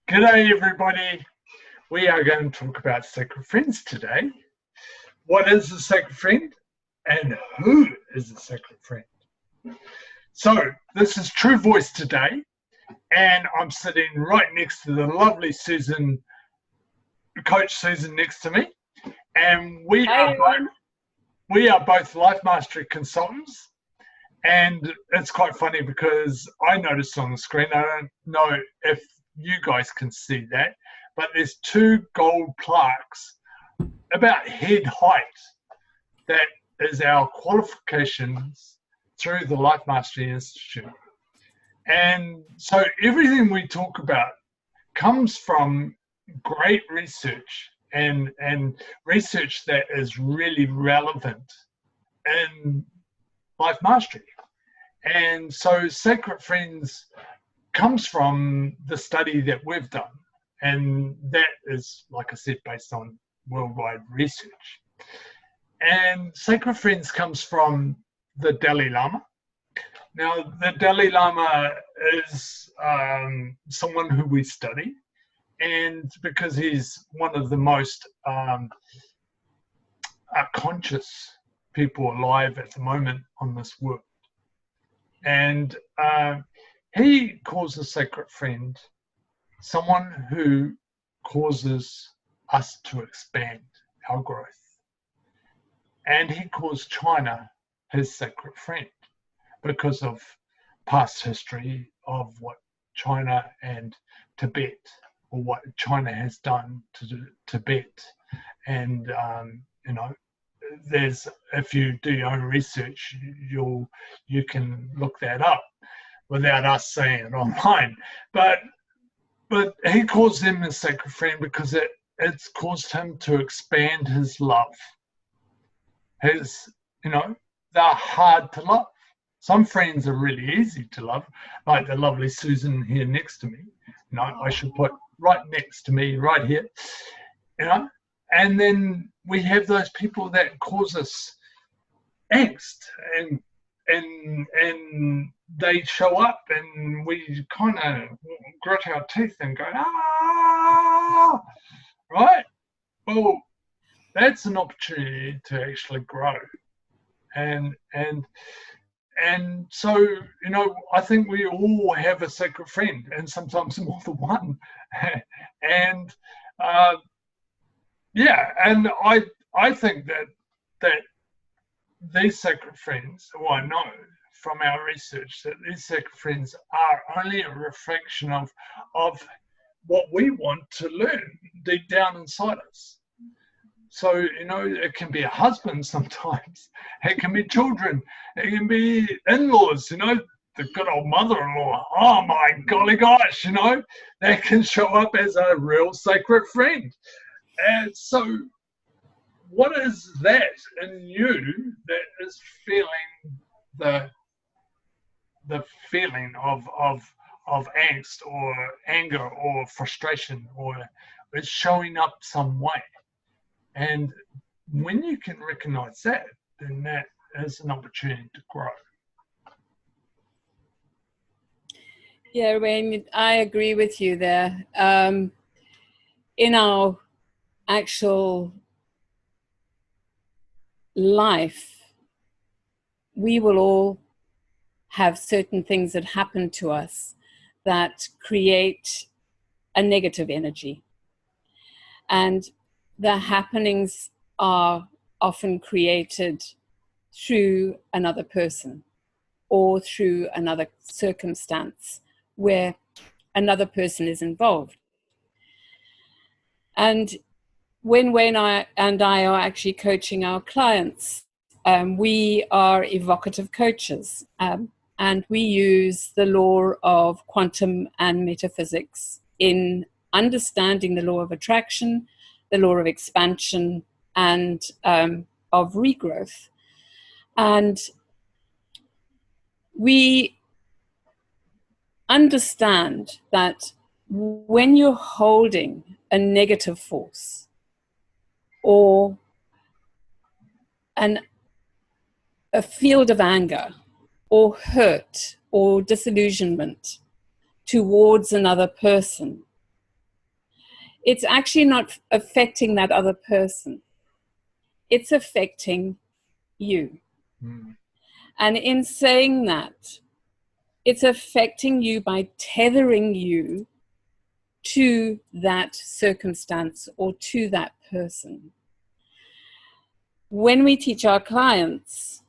G'day everybody. We are going to talk about sacred friends today. What is a sacred friend and who is a sacred friend? So this is True Voice today, and I'm sitting right next to the lovely Susan, Coach Susan next to me, and we are both life mastery consultants. And it's quite funny because I noticed on the screen, I don't know if you guys can see that, but there's two gold plaques about head height. That is our qualifications through the Life Mastery Institute. And so everything we talk about comes from great research and research that is really relevant in life mastery. And so Sacred Friends comes from the study that we've done. And that is, like I said, based on worldwide research. And Sacred Friends comes from the Dalai Lama. Now, the Dalai Lama is someone who we study, and because he's one of the most conscious people alive at the moment on this world. And he calls a sacred friend someone who causes us to expand our growth. And he calls China his sacred friend because of past history of what China and Tibet, or what China has done to Tibet. And, there's, if you do your own research, you can look that up without us saying it online. But he calls them a sacred friend because it's caused him to expand his love. They're hard to love. Some friends are really easy to love, like the lovely Susan here next to me. I should put right next to me, right here. And then we have those people that cause us angst, and they show up, and we kind of grit our teeth and go, right? Well, that's an opportunity to actually grow, and so I think we all have a sacred friend, and sometimes more than one, and and I think that these sacred friends, or I know from our research that these sacred friends are only a reflection of what we want to learn deep down inside us. So, it can be a husband sometimes, it can be children, it can be in-laws, the good old mother-in-law. Oh my golly gosh, that can show up as a real sacred friend. And so what is that in you that is feeling the feeling of angst or anger or frustration, or it's showing up some way? And when you can recognize that, then that is an opportunity to grow. Yeah, Wayne, I agree with you there. In our actual life, we will all have certain things that happen to us that create a negative energy. And the happenings are often created through another person or through another circumstance where another person is involved. And when Wayne and I are actually coaching our clients, we are evocative coaches, and we use the law of quantum and metaphysics in understanding the law of attraction, the law of expansion, and of regrowth. And we understand that when you're holding a negative force or a field of anger or hurt or disillusionment towards another person, it's actually not affecting that other person. It's affecting you. Mm. And in saying that, it's affecting you by tethering you to that circumstance or to that person. When we teach our clients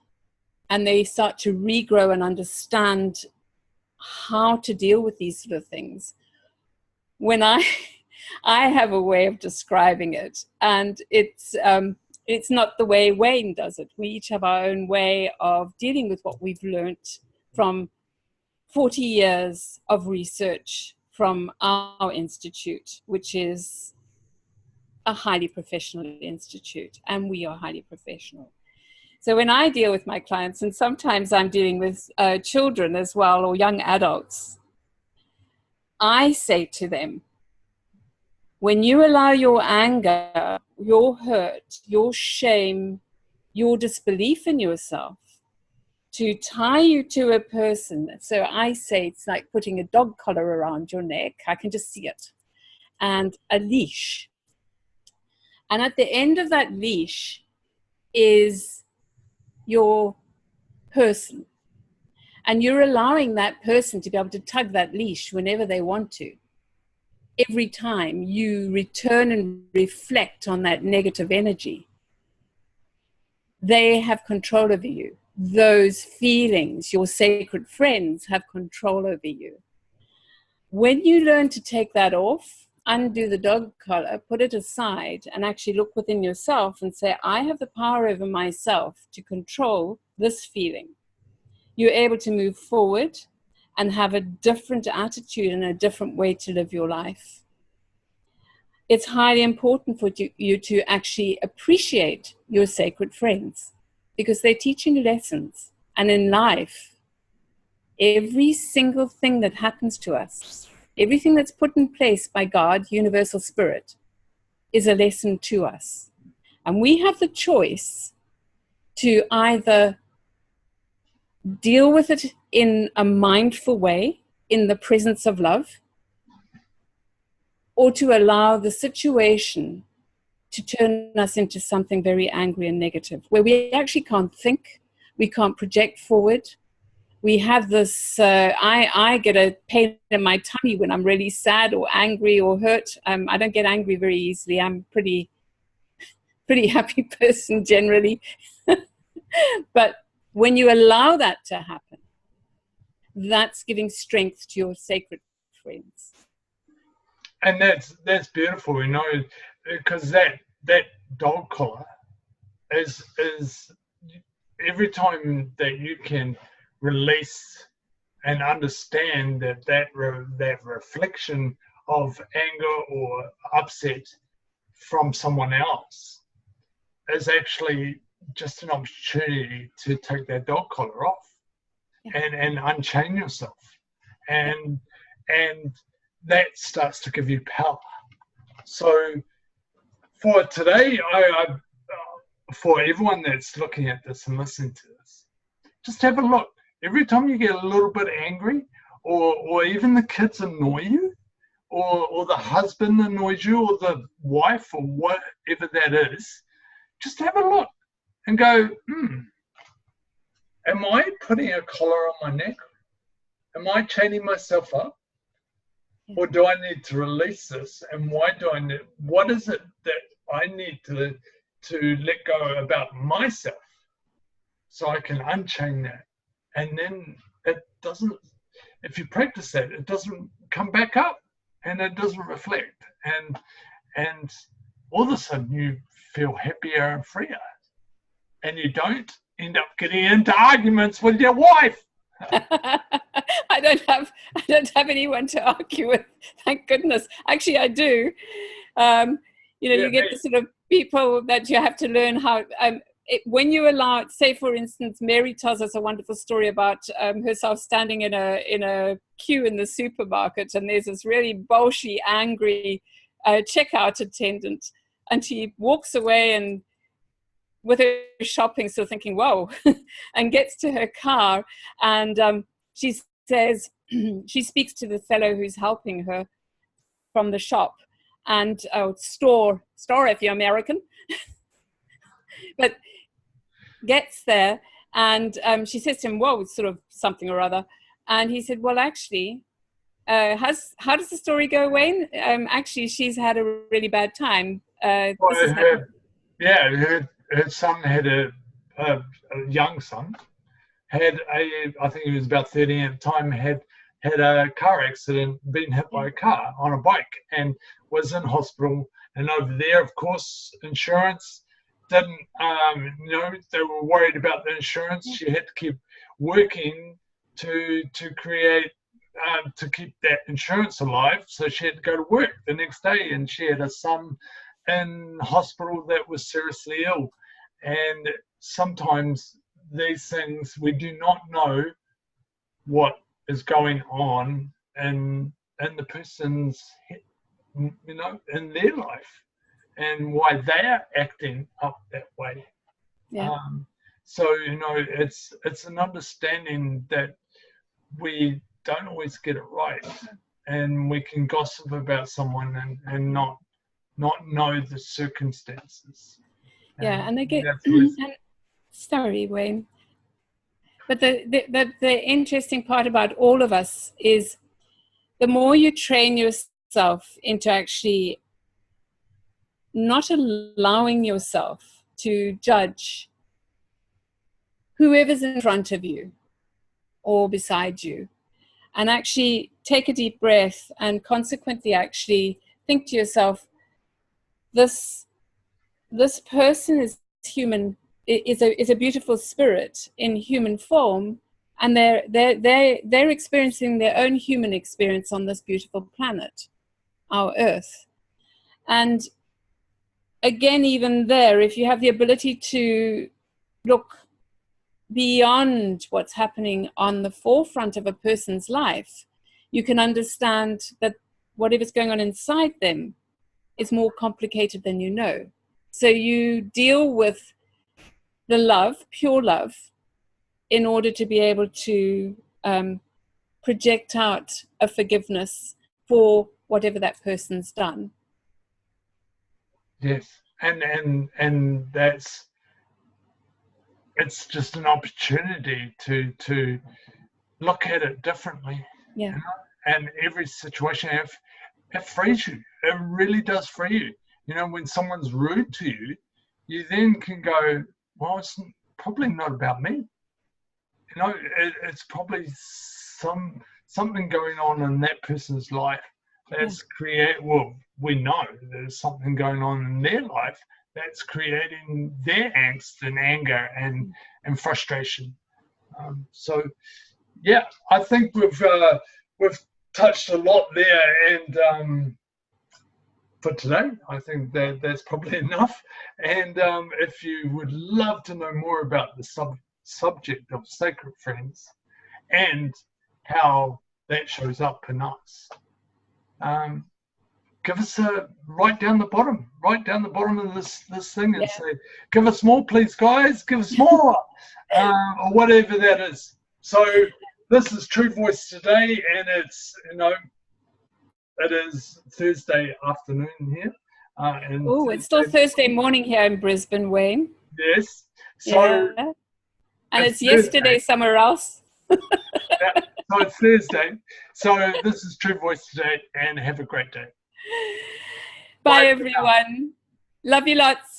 and they start to regrow and understand how to deal with these sort of things, when I have a way of describing it, and it's not the way Wayne does it. We each have our own way of dealing with what we've learnt from 40 years of research from our institute, which is a highly professional institute, and we are highly professional. So when I deal with my clients, and sometimes I'm dealing with children as well, or young adults, I say to them, when you allow your anger, your hurt, your shame, your disbelief in yourself to tie you to a person, so I say it's like putting a dog collar around your neck, I can just see it, and a leash. And at the end of that leash is your person. And you're allowing that person to be able to tug that leash whenever they want to. Every time you return and reflect on that negative energy, they have control over you. Those feelings, your sacred friends, have control over you. When you learn to take that off, undo the dog collar, put it aside, and actually look within yourself and say, I have the power over myself to control this feeling. You're able to move forward and have a different attitude and a different way to live your life. It's highly important for you to actually appreciate your sacred friends, because they're teaching you lessons. And in life, every single thing that happens to us, everything that's put in place by God, universal spirit, is a lesson to us. And we have the choice to either deal with it in a mindful way, in the presence of love, or to allow the situation to turn us into something very angry and negative, where we actually can't think, we can't project forward. We have this, I get a pain in my tummy when I'm really sad or angry or hurt. I don't get angry very easily. I'm pretty happy person generally. But when you allow that to happen, that's giving strength to your sacred friends. And that's beautiful, you know, because that dog collar is every time that you can release and understand that reflection of anger or upset from someone else is actually just an opportunity to take that dog collar off. Yeah. and unchain yourself, and that starts to give you power. So for today, I for everyone that's looking at this and listening to this, just have a look. Every time you get a little bit angry, or even the kids annoy you, or the husband annoys you, or the wife, or whatever that is, just have a look and go, am I putting a collar on my neck? Am I chaining myself up? Or do I need to release this? And why do I need, what is it that I need to let go about myself so I can unchain that? And then it doesn't, if you practice that, it doesn't come back up and it doesn't reflect. And all of a sudden you feel happier and freer. And you don't end up getting into arguments with your wife. I don't have anyone to argue with, thank goodness. Actually, I do. You get the sort of people that you have to learn how. When you allow, say for instance, Mary tells us a wonderful story about herself standing in a queue in the supermarket, and there's this really bolshy, angry checkout attendant, and she walks away and with her shopping, still thinking, whoa, and gets to her car, and she says, she speaks to the fellow who's helping her from the shop, and store if you're American, but gets there, and she says to him, "Whoa, it's sort of something or other," and he said, "Well, actually, how does the story go, Wayne? Actually, she's had a really bad time. Well, her son had a young son, I think he was about 13 at the time, had a car accident, been hit by a car on a bike, and was in hospital. And over there, of course, insurance didn't, they were worried about the insurance. She had to keep working to create, to keep that insurance alive. So she had to go to work the next day, and she had a son in hospital that was seriously ill. And sometimes these things, we do not know what is going on in the person's, in their life, and why they're acting up that way. Yeah. So it's an understanding that we don't always get it right, and we can gossip about someone and not know the circumstances. Yeah, and they get. Sorry, Wayne. But the interesting part about all of us is the more you train yourself into actually not allowing yourself to judge whoever's in front of you or beside you, and actually take a deep breath and consequently actually think to yourself, this person is human, is a beautiful spirit in human form, and they're experiencing their own human experience on this beautiful planet, our Earth. And again, even there, if you have the ability to look beyond what's happening on the forefront of a person's life, you can understand that whatever's going on inside them is more complicated than you know. So you deal with the love, pure love, in order to be able to project out a forgiveness for whatever that person's done. Yes, and that's, it's just an opportunity to look at it differently. Yeah. And every situation, it frees you. It really does free you. When someone's rude to you, you then can go, well, it's probably not about me. It's probably something going on in that person's life that's we know there's something going on in their life that's creating their angst and anger and frustration. So yeah, I think we've touched a lot there, and for today, I think that's probably enough. And if you would love to know more about the subject of sacred friends and how that shows up in us, give us a right down the bottom of this thing, and say, give us more, please, guys, give us more, or whatever that is. So this is True Voice today, and it's it is Thursday afternoon here. It's still Thursday morning here in Brisbane, Wayne. Yes. So and it's yesterday somewhere else. Yeah, so it's Thursday. So this is True Voice today, and have a great day. Bye everyone. Love you lots.